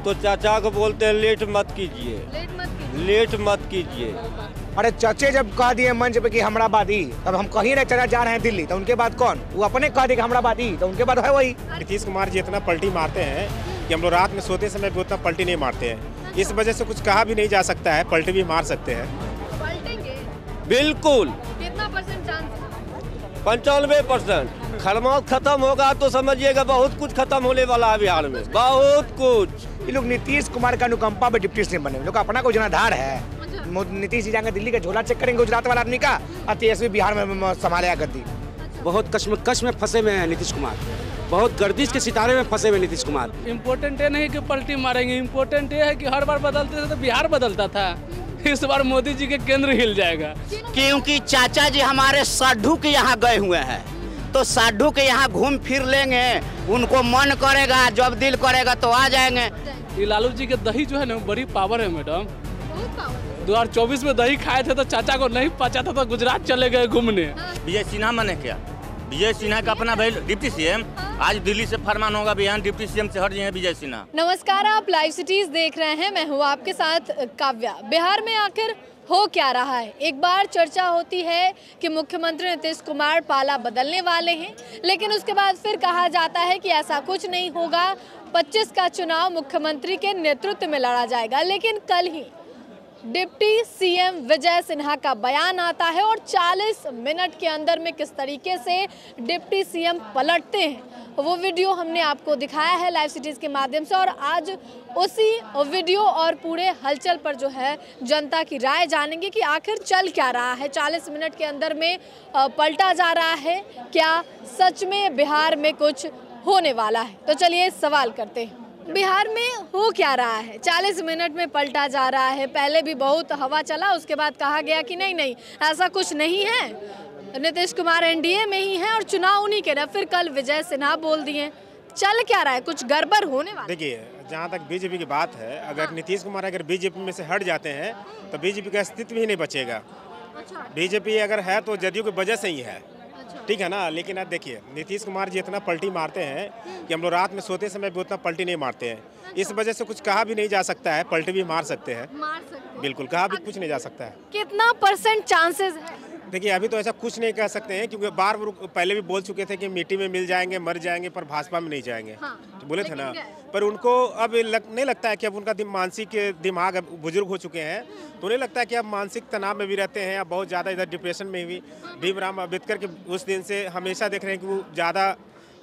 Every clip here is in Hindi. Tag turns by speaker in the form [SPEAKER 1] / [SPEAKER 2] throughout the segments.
[SPEAKER 1] तो चाचा को बोलते हैं लेट मत कीजिए, लेट मत कीजिए।
[SPEAKER 2] अरे चाचे जब कह दिए मंच पे कि हमराबादी, तब हम कहीं रहे चाचा जा रहे हैं दिल्ली, तो उनके बाद कौन? वो अपने कह दिए कि हमराबादी, तो उनके बाद है वही।
[SPEAKER 3] नीतीश कुमार जी इतना पलटी मारते हैं कि हम लोग रात में सोते समय भी उतना पलटी नहीं मारते हैं। इस वजह से कुछ कहा भी नहीं जा सकता है, पलटी भी मार सकते हैं।
[SPEAKER 1] बिल्कुल।
[SPEAKER 4] कितना परसेंट चांस?
[SPEAKER 1] 95%। खरमौत खत्म होगा तो समझिएगा बहुत कुछ खत्म होने वाला है बिहार में, बहुत कुछ।
[SPEAKER 2] ये लोग नीतीश कुमार का अनुकंपा पे डिप्टी सीएम बने, लोग अपना कोई जनाधार है। नीतीश जी जाएंगे दिल्ली का झोला चेक करेंगे गुजरात वाला आदमी का, और तेजस्वी बिहार में संभालेगा गद्दी।
[SPEAKER 5] बहुत कश्मकश में फंसे हुए हैं नीतीश कुमार, बहुत गर्दिश के सितारे में फंसे हुए नीतीश कुमार।
[SPEAKER 6] इम्पोर्टेंट ये नहीं कि पलटी मारेंगे, इम्पोर्टेंट ये है कि हर बार बदलते थे तो बिहार बदलता था, इस बार मोदी जी के केंद्र हिल जाएगा।
[SPEAKER 7] क्योंकि चाचा जी हमारे साधु के यहाँ गए हुए हैं, तो साधु के यहाँ घूम फिर लेंगे, उनको मन करेगा, जब दिल करेगा तो आ जाएंगे।
[SPEAKER 6] ये लालू जी के दही जो है ना बड़ी पावर है मैडम। 2024 में दही खाए थे तो चाचा को नहीं पचा था तो गुजरात चले गए घूमने।
[SPEAKER 8] विजय सिन्हा माने क्या? विजय सिन्हा का अपना भाई डिप्टी सीएम, आज दिल्ली से फरमान होगा बिहार डिप्टी सीएम से हट जाए विजय सिन्हा।
[SPEAKER 4] नमस्कार, आप लाइव सिटीज देख रहे हैं, मैं हूँ आपके साथ काव्या। बिहार में आखिर हो क्या रहा है? एक बार चर्चा होती है कि मुख्यमंत्री नीतीश कुमार पाला बदलने वाले हैं, लेकिन उसके बाद फिर कहा जाता है कि ऐसा कुछ नहीं होगा, 25 का चुनाव मुख्यमंत्री के नेतृत्व में लड़ा जाएगा। लेकिन कल ही डिप्टी सीएम विजय सिन्हा का बयान आता है और 40 मिनट के अंदर में किस तरीके से डिप्टी सीएम पलटते हैं वो वीडियो हमने आपको दिखाया है लाइव सिटीज़ के माध्यम से। और आज उसी वीडियो और पूरे हलचल पर जो है जनता की राय जानेंगे कि आखिर चल क्या रहा है। 40 मिनट के अंदर में पलटा जा रहा है, क्या सच में बिहार में कुछ होने वाला है? तो चलिए सवाल करते हैं, बिहार में हो क्या रहा है? 40 मिनट में पलटा जा रहा है। पहले भी बहुत हवा चला, उसके बाद कहा गया कि नहीं ऐसा कुछ नहीं है, नीतीश कुमार एनडीए में ही है और चुनाव उन्हीं के ना। फिर कल विजय सिन्हा बोल दिए। चल क्या रहा है? कुछ गड़बड़ होने वाला?
[SPEAKER 3] देखिए, जहाँ तक बीजेपी की बात है, अगर नीतीश कुमार अगर बीजेपी में से हट जाते हैं तो बीजेपी का अस्तित्व ही नहीं बचेगा। बीजेपी अगर है तो जदयू की वजह से ही है, ठीक है ना। लेकिन अब देखिए, नीतीश कुमार जी इतना पलटी मारते हैं कि हम लोग रात में सोते समय भी उतना पलटी नहीं मारते हैं। इस वजह से कुछ कहा भी नहीं जा सकता है, पलटी भी मार सकते हैं। बिल्कुल, कहा भी कुछ नहीं जा सकता है।
[SPEAKER 4] कितना परसेंट चांसेस है?
[SPEAKER 3] देखिए, अभी तो ऐसा कुछ नहीं कह सकते हैं, क्योंकि बार पहले भी बोल चुके थे कि मिट्टी में मिल जाएंगे, मर जाएंगे, पर भाजपा में नहीं जाएंगे। तो बोले थे ना। पर उनको अब नहीं लगता है कि अब उनका मानसिक दिमाग अब बुजुर्ग हो चुके हैं, तो उन्हें लगता है कि अब मानसिक तनाव में भी रहते हैं, अब बहुत ज़्यादा इधर डिप्रेशन में भी। भीमराव अम्बेडकर के उस दिन से हमेशा देख रहे हैं कि वो ज़्यादा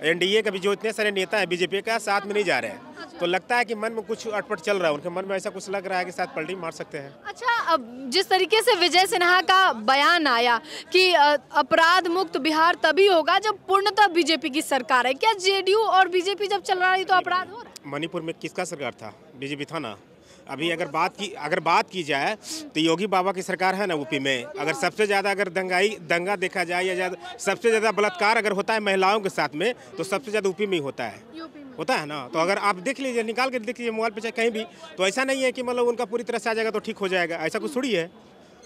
[SPEAKER 3] एनडीए का भी जो इतने सारे नेता हैं बीजेपी का साथ में नहीं जा रहे हैं। तो लगता है कि मन में कुछ अटपट चल रहा है, उनके मन में ऐसा कुछ लग रहा है कि शायद पलटी मार सकते हैं।
[SPEAKER 4] अच्छा, अब जिस तरीके से विजय सिन्हा का बयान आया कि अपराध मुक्त बिहार तभी होगा जब पूर्णतः बीजेपी की सरकार है, क्या जेडीयू और बीजेपी जब चल रहा है तो अपराध हो रहा है?
[SPEAKER 3] मणिपुर में किसका सरकार था? बीजेपी था ना। अभी अगर बात की जाए तो योगी बाबा की सरकार है ना यूपी में। अगर सबसे ज़्यादा अगर दंगा देखा जाए या सबसे ज़्यादा बलात्कार अगर होता है महिलाओं के साथ में, तो सबसे ज़्यादा यूपी में ही होता है ना। तो अगर आप देख लीजिए, निकाल के देख लीजिए मोबाइल पे चाहे कहीं भी, तो ऐसा नहीं है कि मतलब उनका पूरी तरह से आ जाएगा तो ठीक हो जाएगा, ऐसा कुछ थोड़ी है।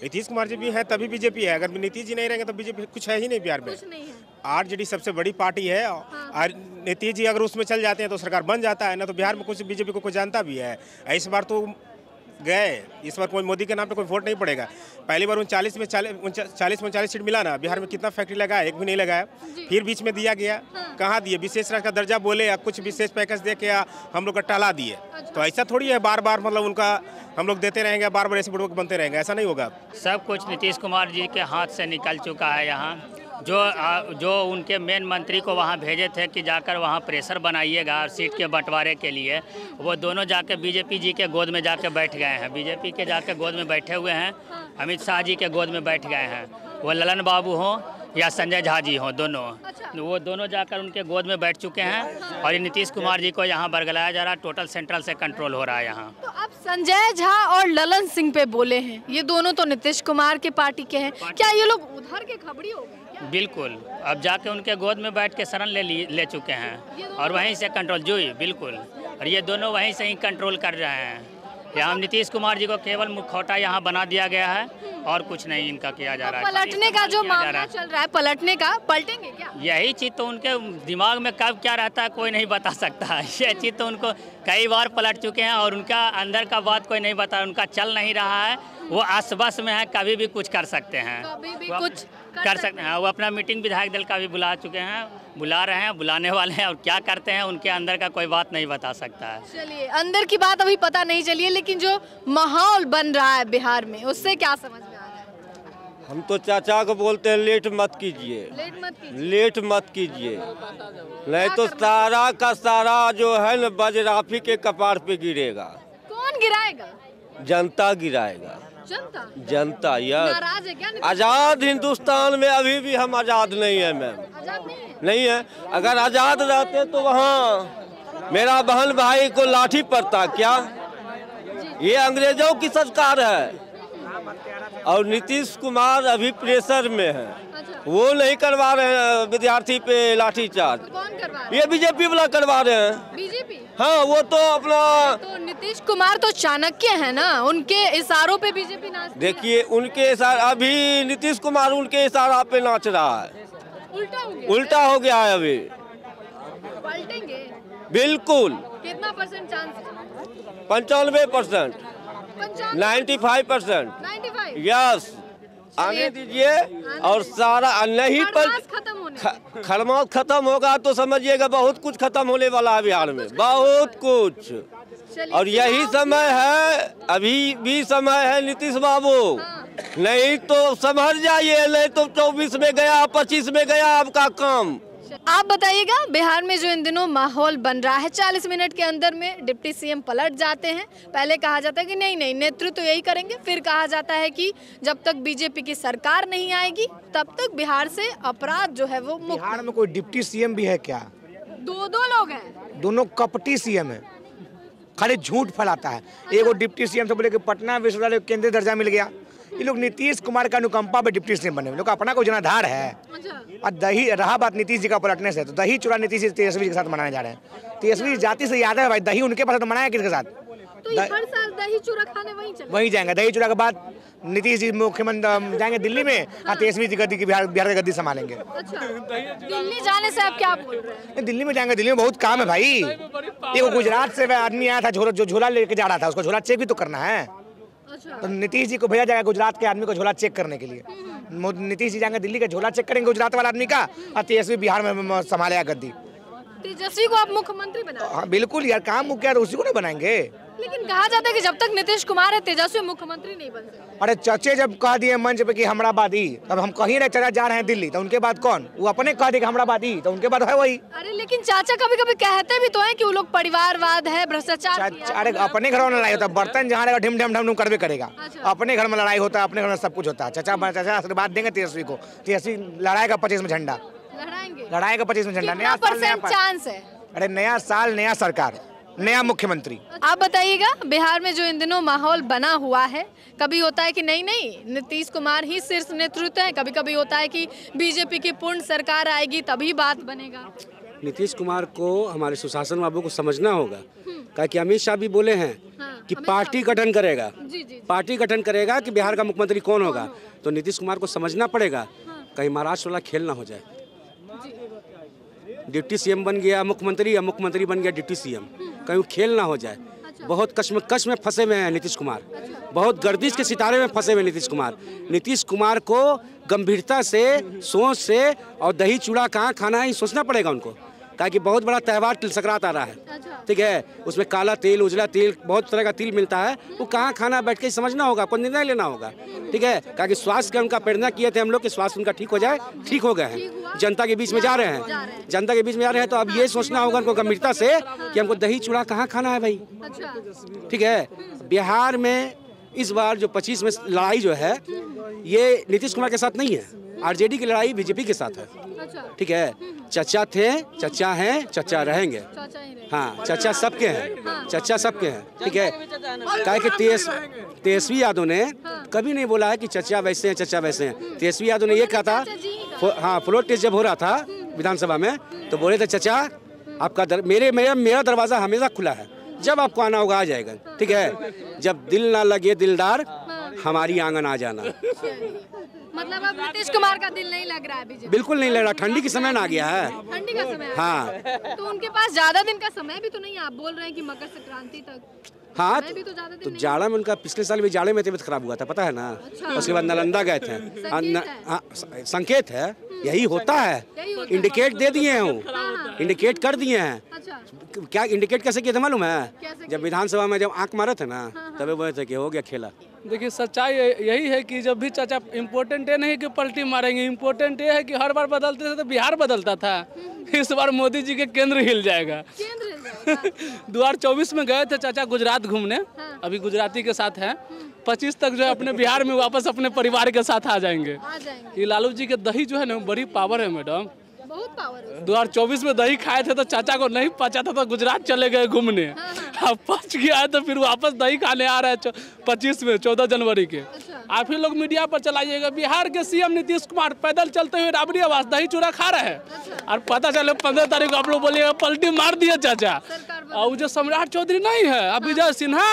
[SPEAKER 3] नीतीश कुमार जी भी है तभी बीजेपी है, अगर नीतीश जी नहीं रहेंगे तो बीजेपी कुछ है ही नहीं बिहार में। आरजेडी सबसे बड़ी पार्टी है और नीतीश जी अगर उसमें चल जाते हैं तो सरकार बन जाता है ना, तो बिहार में कुछ बीजेपी को कोई जानता भी है। इस बार तो गए, इस बार कोई मोदी के नाम पे कोई वोट नहीं पड़ेगा। पहली बार 39 में 40 सीट मिला ना, बिहार में कितना फैक्ट्री लगाया? एक भी नहीं लगाया। फिर बीच में दिया गया, कहाँ दिए? विशेष राज्य का दर्जा बोले या कुछ विशेष पैकेज दे के या हम लोग का टाला दिए। तो ऐसा थोड़ी है बार बार मतलब उनका हम लोग देते रहेंगे, बार बार ऐसे बुड़बक बनते रहेंगे, ऐसा नहीं होगा।
[SPEAKER 9] सब कुछ नीतीश कुमार जी के हाथ से निकल चुका है। यहाँ जो उनके मेन मंत्री को वहाँ भेजे थे कि जाकर वहाँ प्रेशर बनाइएगा सीट के बंटवारे के लिए, वो दोनों जाके बीजेपी जी के गोद में जाके बैठ गए हैं। बीजेपी के जाके गोद में बैठे हुए हैं, अमित शाह जी के गोद में बैठ गए हैं। वो ललन बाबू हों या संजय झा जी हों, दोनों वो दोनों जाकर उनके गोद में बैठ चुके हैं। और ये नीतीश कुमार जी को यहाँ बरगलाया जा रहा है, टोटल सेंट्रल से कंट्रोल हो रहा है यहाँ।
[SPEAKER 4] तो अब संजय झा और ललन सिंह पे बोले हैं, ये दोनों तो नीतीश कुमार के पार्टी के हैं, क्या ये लोग उधर के खबरी हो गए?
[SPEAKER 9] बिल्कुल, अब जाके उनके गोद में बैठ के शरण ले चुके हैं और वहीं से कंट्रोल बिल्कुल। और ये दोनों वहीं से ही कंट्रोल कर रहे हैं। यहाँ नीतीश कुमार जी को केवल मुखौटा यहाँ बना दिया गया है और कुछ नहीं इनका किया जा रहा है।
[SPEAKER 4] पलटने का जो मामला चल रहा है, पलटने का, पलटेंगे क्या?
[SPEAKER 9] यही चीज़ तो उनके दिमाग में कब क्या रहता है कोई नहीं बता सकता। ये चीज़ तो उनको कई बार पलट चुके हैं और उनका अंदर का बात कोई नहीं बता, उनका चल नहीं रहा है, वो आसपास में है, कभी भी कुछ कर सकते हैं,
[SPEAKER 4] कभी भी कुछ
[SPEAKER 9] कर सकते हैं। वो अपना मीटिंग विधायक दल का भी बुला चुके हैं, बुला रहे हैं, बुलाने वाले हैं, और क्या करते हैं उनके अंदर का कोई बात नहीं बता सकता है।
[SPEAKER 4] चलिए, अंदर की बात अभी पता नहीं चली है, लेकिन जो माहौल बन रहा है बिहार में, उससे क्या समझ में आ रहा है?
[SPEAKER 1] हम तो चाचा को बोलते हैं लेट मत कीजिए, लेट मत कीजिए, नहीं तो सारा का सारा जो है न बजराफी के कपार पे गिरेगा।
[SPEAKER 4] कौन गिराएगा?
[SPEAKER 1] जनता गिराएगा। जनता यार
[SPEAKER 4] नाराज है क्या?
[SPEAKER 1] आजाद हिंदुस्तान में अभी भी हम आजाद नहीं है मैम,
[SPEAKER 4] आजाद
[SPEAKER 1] नहीं है। अगर आजाद रहते तो वहाँ मेरा बहन भाई को लाठी पड़ता क्या? ये अंग्रेजों की सरकार है और नीतीश कुमार अभी प्रेशर में है, वो नहीं करवा रहे हैं विद्यार्थी पे लाठीचार्ज।
[SPEAKER 4] कौन करवा रहा है?
[SPEAKER 1] ये बीजेपी वाला करवा रहे हैं।
[SPEAKER 4] बीजेपी?
[SPEAKER 1] हाँ, वो तो अपना
[SPEAKER 4] तो नीतीश कुमार तो चाणक्य है ना, उनके इशारों पे बीजेपी नाचती है।
[SPEAKER 1] देखिए उनके इशारा, अभी नीतीश कुमार उनके इशारा पे नाच रहा है, उल्टा हो गया है अभी।
[SPEAKER 4] पलटेंगे
[SPEAKER 1] बिल्कुल।
[SPEAKER 4] कितना परसेंट चांस है?
[SPEAKER 1] 95%, 95%, यस। आने दीजिए और सारा नहीं पर खरमास खत्म होगा तो समझिएगा बहुत कुछ खत्म होने वाला है बिहार में, बहुत कुछ। और यही समय है, अभी भी समय है नीतीश बाबू, नहीं तो समझ जाइए, नहीं तो 24 में गया, 25 में गया आपका काम।
[SPEAKER 4] आप बताइएगा, बिहार में जो इन दिनों माहौल बन रहा है, 40 मिनट के अंदर में डिप्टी सीएम पलट जाते हैं। पहले कहा जाता है कि नहीं नहीं नेतृत्व तो यही करेंगे, फिर कहा जाता है कि जब तक बीजेपी की सरकार नहीं आएगी तब तक बिहार से अपराध जो है वो मुक्त।
[SPEAKER 2] बिहार में कोई डिप्टी सीएम भी है क्या?
[SPEAKER 4] दो लोग हैं,
[SPEAKER 2] दोनों कपटी सीएम है, खाली झूठ फैलाता है। एगो डिप्टी सीएम से बोले कि पटना विश्वविद्यालय को केंद्रीय दर्जा मिल गया, ये लोग नीतीश कुमार का अनुकंपा पे डिप्टी सीएम बने, लोग अपना कोई जनाधार है। और दही रहा बात नीतीश जी का पलटने से, तो दही चूड़ा नीतीश तेजस्वी जी के साथ मनाने जा रहे हैं। तेजस्वी जाति से याद है भाई, दही उनके पास तो मनाया किसके साथ?
[SPEAKER 4] तो हर साल दही चूड़ा खाने वहीं
[SPEAKER 2] जाएंगे। दही चूड़ा के बाद नीतीश जी मुख्यमंत्री जाएंगे दिल्ली में, और तेजस्वी जी गद्दी की बिहार की गद्दी संभालेंगे।
[SPEAKER 4] दिल्ली जाने से आप क्या बोल रहे हैं?
[SPEAKER 2] दिल्ली में जाएंगे, दिल्ली में बहुत काम है भाई। एक गुजरात से आदमी आया था, जो झोला लेके जा रहा था, उसको झोला चेक भी तो करना है। तो नीतीश जी को भेजा जाएगा गुजरात के आदमी को झोला चेक करने के लिए। नीतीश जी जाएंगे दिल्ली का, झोला चेक करेंगे गुजरात वाला आदमी का, और तेजस्वी बिहार में संभालेगा गद्दी।
[SPEAKER 4] तेजस्वी को आप मुख्यमंत्री बना?
[SPEAKER 2] हाँ बिल्कुल यार, काम मुख्य है तो उसी को नहीं बनाएंगे।
[SPEAKER 4] लेकिन कहा जाता है कि जब तक नीतीश कुमार है तेजस्वी मुख्यमंत्री नहीं बन सकते।
[SPEAKER 2] अरे चचे जब कह दिए मंच पे कि हमरा बादी, तब हम कहीं रहे चला जा रहे हैं दिल्ली, तो उनके बाद कौन? वो अपने कह दिए कि हमरा बादी, तो उनके बाद है वही।
[SPEAKER 4] अरे लेकिन चाचा कभी कभी कहते भी तो है कि वो लोग परिवारवाद है, भ्रष्टाचार।
[SPEAKER 2] अरे अपने घर में लड़ाई होता है, बर्तन जहाँ रहेगा ढिम ढम ढम करवे करेगा। अपने घर में लड़ाई होता है, अपने घर में सब कुछ होता है। चाचा आशीर्वाद देंगे तेजस्वी को, तेजस्वी लड़ाएगा 25 में झंडा, लड़ाएगा 25 में झंडा। नया
[SPEAKER 4] चांस है?
[SPEAKER 2] अरे नया साल, नया सरकार, नया मुख्यमंत्री।
[SPEAKER 4] आप बताइएगा, बिहार में जो इन दिनों माहौल बना हुआ है, कभी होता है कि नहीं नहीं नीतीश कुमार ही शीर्ष नेतृत्व है, कभी कभी होता है कि बीजेपी की पूर्ण सरकार आएगी तभी बात बनेगा।
[SPEAKER 5] नीतीश कुमार को हमारे सुशासन बाबू को समझना होगा, कि अमित शाह भी बोले हैं कि पार्टी गठन करेगा, पार्टी गठन करेगा कि बिहार का मुख्यमंत्री कौन होगा। तो नीतीश कुमार को समझना पड़ेगा कहीं महाराष्ट्र वाला खेल ना हो जाए। डिप्टी सीएम बन गया मुख्यमंत्री, या मुख्यमंत्री बन गया डिप्टी सीएम, कहीं खेल ना हो जाए। बहुत कश्मकश में फंसे हुए हैं नीतीश कुमार, बहुत गर्दिश के सितारे में फंसे हुए नीतीश कुमार। नीतीश कुमार को गंभीरता से, सोच से, और दही चूड़ा कहाँ खाना है ये सोचना पड़ेगा उनको, ताकि बहुत बड़ा त्यौहार तिल संक्रांत आ रहा है, ठीक है। उसमें काला तिल, उजला तिल, बहुत तरह का तिल मिलता है, वो कहाँ खाना बैठ के समझना होगा, कोई निर्णय लेना होगा, ठीक है। ताकि स्वास्थ्य का उनका प्रेरणा किए थे हम लोग कि स्वास्थ्य उनका ठीक हो जाए, ठीक हो गए हैं। जनता के बीच में जा रहे हैं, जनता के बीच में जा रहे हैं, तो अब ये सोचना होगा उनको गंभीरता से कि हमको दही चूड़ा कहाँ खाना है भाई, ठीक है। बिहार में इस बार जो 25 में लड़ाई जो है ये नीतीश कुमार के साथ नहीं है, आरजेडी की लड़ाई बीजेपी के साथ है, ठीक है। चचा थे, चचा हैं, चचा रहेंगे, हाँ चचा सबके हैं, चचा सबके हैं, ठीक है। क्या कि तेजस्वी यादव ने कभी नहीं बोला है कि चचा वैसे हैं, चचा वैसे हैं। तेजस्वी यादव ने ये कहा था, हाँ फ्लोर टेस्ट जब हो रहा था विधानसभा में, तो बोले थे चचा आपका मेरा दरवाज़ा हमेशा खुला है, जब आपको आना होगा आ जाएगा, ठीक है। जब दिल ना लगे दिलदार, हमारी आंगन आ जाना।
[SPEAKER 4] मतलब अब नीतीश कुमार का दिल नहीं लग रहा है बीजेपी?
[SPEAKER 5] बिल्कुल नहीं लग रहा, ठंडी की समय ना आ गया है।
[SPEAKER 4] ठंडी का समय
[SPEAKER 5] हाँ,
[SPEAKER 4] तो उनके पास ज्यादा दिन का समय भी तो नहीं है। आप बोल रहे हैं कि मकर संक्रांति तक।
[SPEAKER 5] हाँ
[SPEAKER 4] भी तो ज्यादा दिन
[SPEAKER 5] तो
[SPEAKER 4] नहीं
[SPEAKER 5] जाड़ा में उनका पिछले साल भी जाड़े में तबीयत खराब हुआ था, पता है ना। उसके बाद नालंदा गए थे। संकेत है, यही होता है। इंडिकेट दे दिए हैं, इंडिकेट कर दिए हैं। क्या इंडिकेट कैसे किया था मालूम है? जब विधानसभा में जब आंख मारे थे ना, तभी बोले थे कि हो गया खेला।
[SPEAKER 6] देखिए सच्चाई यही है कि जब भी चाचा इम्पोर्टेंट ये नहीं कि पलटी मारेंगे, इम्पोर्टेंट ये है कि हर बार बदलते थे तो बिहार बदलता था, इस बार मोदी जी के केंद्र हिल जाएगा। 2024 में गए थे चाचा गुजरात घूमने, अभी गुजराती के साथ हैं। 25 तक जो है अपने बिहार में वापस अपने परिवार के साथ आ जाएंगे। ये लालू जी के दही जो है ना बड़ी पावर है मैडम, बहुत पावर है। 2024 में दही खाए थे तो चाचा को नहीं पचा था तो गुजरात चले गए घूमने। अब पच गया है तो फिर वापस दही खाने आ रहा है 25 में 14 जनवरी के। आप ही लोग मीडिया पर चलाइएगा, बिहार के सीएम नीतीश कुमार पैदल चलते हुए राबड़ी आवास दही चूड़ा खा रहे हैं और पता चले 15 तारीख को आप लोग बोलिएगा पलटी मार दिया चाचा। और जो सम्राट चौधरी नहीं है, अब विजय सिन्हा,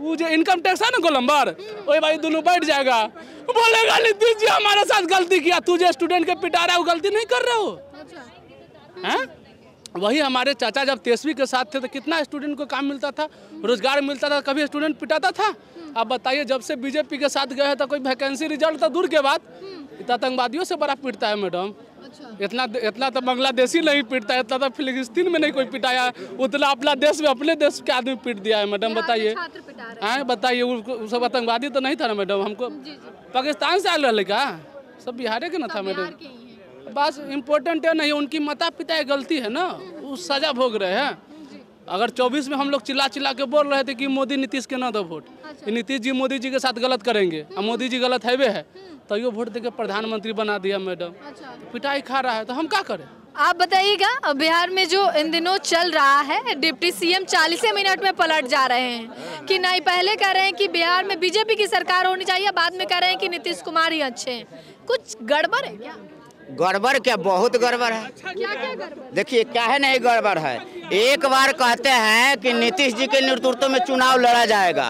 [SPEAKER 6] वो जो इनकम टैक्स है ना गोलंबर, वही भाई दोनों बैठ जाएगा, बोलेगा नीतीश जी हमारे साथ गलती किया, तू जो स्टूडेंट के पिटा रहा है वो गलती नहीं कर रहे हो। हैं? वही हमारे चाचा जब तेजस्वी के साथ थे तो कितना स्टूडेंट को काम मिलता था, रोजगार मिलता था, कभी स्टूडेंट पिटाता था? आप बताइए, जब से बीजेपी के साथ गए हैं तो कोई वैकेंसी रिजल्ट तो दूर के बाद आतंकवादियों से बड़ा पिटता है मैडम। इतना तो बांग्लादेशी नहीं पिटता है, इतना तो फिलिस्तीन में नहीं कोई पिटाया, उतना अपना देश में अपने देश के आदमी पीट दिया है मैडम। बताइए, हाँ बताइए, वो सब आतंकवादी तो नहीं था ना मैडम? हमको पाकिस्तान से आए रहे क्या? सब बिहार के ना था मैडम। बस इम्पोर्टेंट है नहीं, उनकी माता पिता की गलती है ना, वो सजा भोग रहे हैं। अगर 24 में हम लोग चिल्ला चिल्ला के बोल रहे थे कि मोदी नीतीश के ना दो वोट, नीतीश जी मोदी जी के साथ गलत करेंगे और मोदी जी गलत है तो ये वोट देके प्रधानमंत्री बना दिया मैडम। पिटाई खा रहा है तो हम क्या करें?
[SPEAKER 4] आप बताइएगा, बिहार में जो इन दिनों चल रहा है, डिप्टी सीएम 40 मिनट में पलट जा रहे हैं कि नहीं, पहले कह रहे हैं कि बिहार में बीजेपी की सरकार होनी चाहिए, बाद में कह रहे हैं कि नीतीश कुमार ही अच्छे हैं। कुछ गड़बड़ है क्या?
[SPEAKER 7] गड़बड़ क्या, बहुत गड़बड़ है।
[SPEAKER 4] क्या गड़बड़?
[SPEAKER 7] देखिए क्या है नहीं गड़बड़ है। एक बार कहते हैं कि नीतीश जी के नेतृत्व में चुनाव लड़ा जाएगा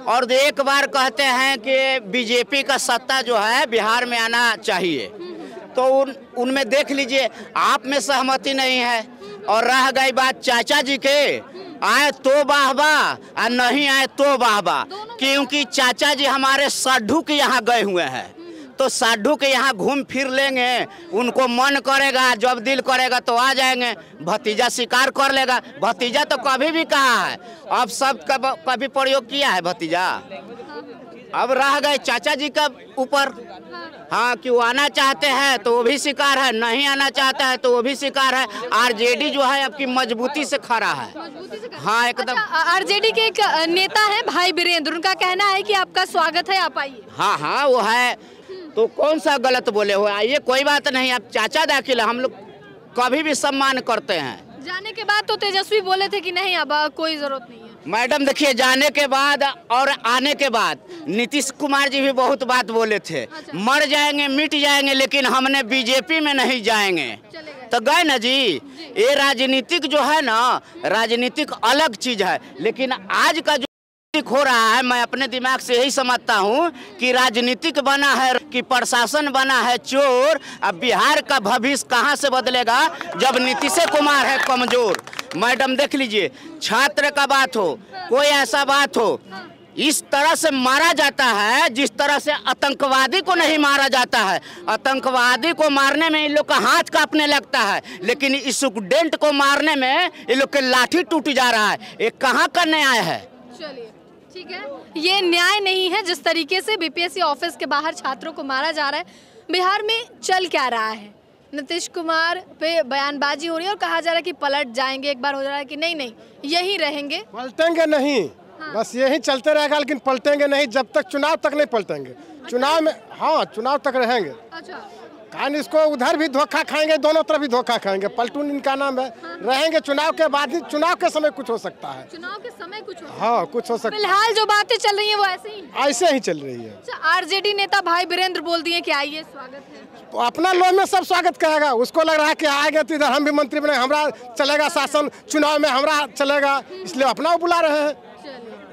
[SPEAKER 7] और एक बार कहते हैं कि बीजेपी का सत्ता जो है बिहार में आना चाहिए, तो उनमें देख लीजिए आप में सहमति नहीं है। और रह गई बात चाचा जी के, आए तो वाह वाह और नहीं आए तो वाह वाह, क्योंकि चाचा जी हमारे साधु के यहाँ गए हुए हैं, तो साधु के यहाँ घूम फिर लेंगे, उनको मन करेगा, जब दिल करेगा तो आ जाएंगे। भतीजा स्वीकार कर लेगा, भतीजा तो कभी भी कहा है, अब सब कभी प्रयोग किया है भतीजा। अब रह गए चाचा जी का ऊपर, हाँ कि वो आना चाहते हैं तो वो भी स्वीकार है, नहीं आना चाहता है तो वो भी स्वीकार है। आरजेडी जो है आपकी मजबूती से खड़ा है, हाँ एकदम।
[SPEAKER 4] आरजेडी के एक नेता है भाई वीरेंद्र, उनका कहना है कि आपका स्वागत है, आप आइए।
[SPEAKER 7] हाँ हाँ वो है, तो कौन सा गलत बोले हो, आइए कोई बात नहीं, आप चाचा दाखिल, हम लोग कभी भी सम्मान करते हैं।
[SPEAKER 4] जाने के बाद तो तेजस्वी बोले थे कि नहीं अब कोई जरूरत नहीं है।
[SPEAKER 7] मैडम देखिए, जाने के बाद और आने के बाद नीतीश कुमार जी भी बहुत बात बोले थे, मर जाएंगे मिट जाएंगे लेकिन हमने बीजेपी में नहीं जाएंगे, तो गए ना जी। ये राजनीतिक जो है ना, राजनीतिक अलग चीज है, लेकिन आज का जो हो रहा है, मैं अपने दिमाग से यही समझता हूँ कि राजनीतिक बना है कि प्रशासन बना है चोर। अब बिहार का भविष्य कहाँ से बदलेगा जब नीतीश कुमार है कमजोर। मैडम देख लीजिए, छात्र का बात हो, कोई ऐसा बात हो, इस तरह से मारा जाता है जिस तरह से आतंकवादी को नहीं मारा जाता है। आतंकवादी को मारने में इन लोग का हाथ कांपने लगता है, लेकिन इस स्टूडेंट को मारने में इन लोग के लाठी टूट जा रहा है। ये कहाँ का न्याय है?
[SPEAKER 4] चलिए ठीक है, ये न्याय नहीं है जिस तरीके से बीपीएससी ऑफिस के बाहर छात्रों को मारा जा रहा है। बिहार में चल क्या रहा है? नीतीश कुमार पे बयानबाजी हो रही है और कहा जा रहा है कि पलट जाएंगे, एक बार हो रहा है कि नहीं यही रहेंगे।
[SPEAKER 10] पलटेंगे नहीं, हाँ। बस यही चलते रहेगा, लेकिन पलटेंगे नहीं जब तक चुनाव तक नहीं पलटेंगे। चुनाव में हाँ चुनाव तक रहेंगे। अच्छा, कारण इसको उधर भी धोखा खाएंगे, दोनों तरफ भी धोखा खाएंगे। पलटून इनका नाम है। हाँ। रहेंगे चुनाव के बाद ही, चुनाव के समय कुछ हो सकता है।
[SPEAKER 4] चुनाव के समय कुछ हो सकता है।
[SPEAKER 10] हाँ कुछ हो सकता है।
[SPEAKER 4] फिलहाल जो बातें चल रही है वो ऐसे ही
[SPEAKER 10] चल रही है।
[SPEAKER 4] अच्छा, आरजेडी नेता भाई वीरेंद्र बोल दिए कि आइए स्वागत है,
[SPEAKER 10] तो अपना लोग में सब स्वागत करेगा। उसको लग रहा है कि आएंगे तो इधर हम भी मंत्री बने, हमारा चलेगा शासन, चुनाव में हमारा चलेगा, इसलिए अपना बुला रहे हैं।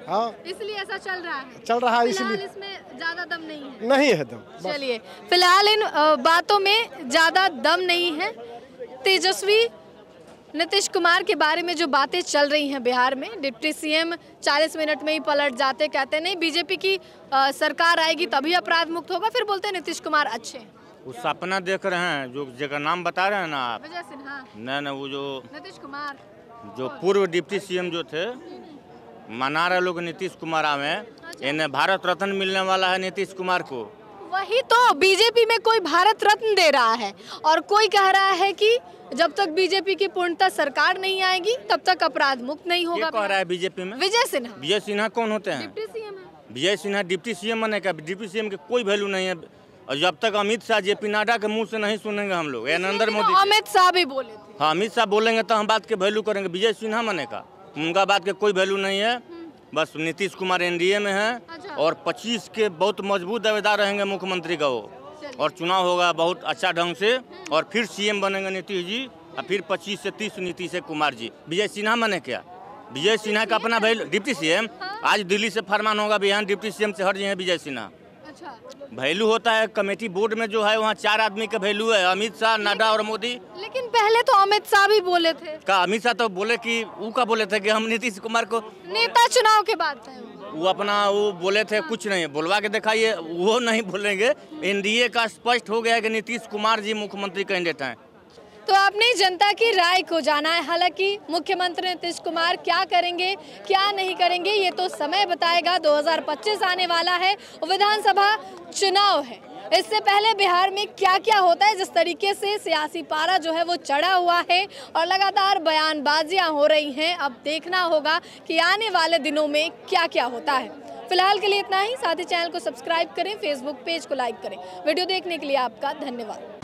[SPEAKER 10] हाँ,
[SPEAKER 4] इसलिए ऐसा चल रहा है।
[SPEAKER 10] चल रहा है
[SPEAKER 4] फिलहाल
[SPEAKER 10] इसलिए।
[SPEAKER 4] इसमें ज्यादा दम नहीं है।
[SPEAKER 10] नहीं है दम।
[SPEAKER 4] चलिए, फिलहाल इन बातों में ज्यादा दम नहीं है। तेजस्वी नीतीश कुमार के बारे में जो बातें चल रही हैं बिहार में, डिप्टी सीएम 40 मिनट में ही पलट जाते, कहते नहीं बीजेपी की सरकार आएगी तभी अपराध मुक्त होगा, फिर बोलते हैं नीतीश कुमार अच्छे हैं।
[SPEAKER 8] वो सपना देख रहे हैं, जो जगह नाम बता रहे हैं ना आप,
[SPEAKER 4] विजय सिन्हा,
[SPEAKER 8] नहीं वो जो
[SPEAKER 4] नीतीश कुमार,
[SPEAKER 8] जो पूर्व डिप्टी सीएम जो थे, मना रहे लोग नीतीश कुमार आवे, इन्हें भारत रत्न मिलने वाला है नीतीश कुमार को।
[SPEAKER 4] वही तो, बीजेपी में कोई भारत रत्न दे रहा है और कोई कह रहा है कि जब तक बीजेपी की पूर्णतः सरकार नहीं आएगी तब तक अपराध मुक्त नहीं होगा।
[SPEAKER 8] कह रहा है बीजेपी में
[SPEAKER 4] विजय सिन्हा।
[SPEAKER 8] विजय सिन्हा कौन होते हैं?
[SPEAKER 4] डिप्टी सीएम है।
[SPEAKER 8] विजय सिन्हा डिप्टी सीएम बने का? डिप्टी सीएम की कोई वैल्यू नहीं है। और जब तक अमित शाह जेपी नड्डा के मुंह से नहीं सुनेंगे हम लोग, या नरेंद्र मोदी,
[SPEAKER 4] अमित शाह भी बोले थे।
[SPEAKER 8] हाँ, अमित शाह बोलेंगे तो हम बात के वैल्यू करेंगे। विजय सिन्हा बने का उनका बात के कोई वैल्यू नहीं है। बस नीतीश कुमार एनडीए में है और 25 के बहुत मजबूत दावेदार रहेंगे मुख्यमंत्री का वो, और चुनाव होगा बहुत अच्छा ढंग से और फिर सीएम बनेंगे नीतीश जी, और फिर 25 से 30 नीतीश कुमार जी। विजय सिन्हा बने क्या? विजय सिन्हा का अपना वैल्यू, डिप्टी सीएम आज दिल्ली से फरमान होगा, बिहार डिप्टी सीएम से हट जाए विजय सिन्हा। वैल्यू होता है कमेटी बोर्ड में जो है, वहाँ 4 आदमी का वैल्यू है, अमित शाह, नड्डा और मोदी।
[SPEAKER 4] लेकिन पहले तो अमित शाह भी बोले थे।
[SPEAKER 8] अमित शाह तो बोले कि बोले थे कि हम नीतीश कुमार को
[SPEAKER 4] नेता चुनाव के बाद
[SPEAKER 8] वो अपना वो बोले थे, कुछ नहीं बुलवा के दिखाइए, वो नहीं बोलेंगे। एनडीए का स्पष्ट हो गया कि नीतीश कुमार जी मुख्यमंत्री कैंडिडेट हैं।
[SPEAKER 4] तो आपने जनता की राय को जाना है। हालांकि मुख्यमंत्री नीतीश कुमार क्या करेंगे क्या नहीं करेंगे ये तो समय बताएगा। 2025 आने वाला है, विधानसभा चुनाव है। इससे पहले बिहार में क्या क्या होता है, जिस तरीके से सियासी पारा जो है वो चढ़ा हुआ है और लगातार बयानबाजियां हो रही हैं, अब देखना होगा कि आने वाले दिनों में क्या क्या होता है। फिलहाल के लिए इतना ही। साथ ही चैनल को सब्सक्राइब करें, फेसबुक पेज को लाइक करें। वीडियो देखने के लिए आपका धन्यवाद।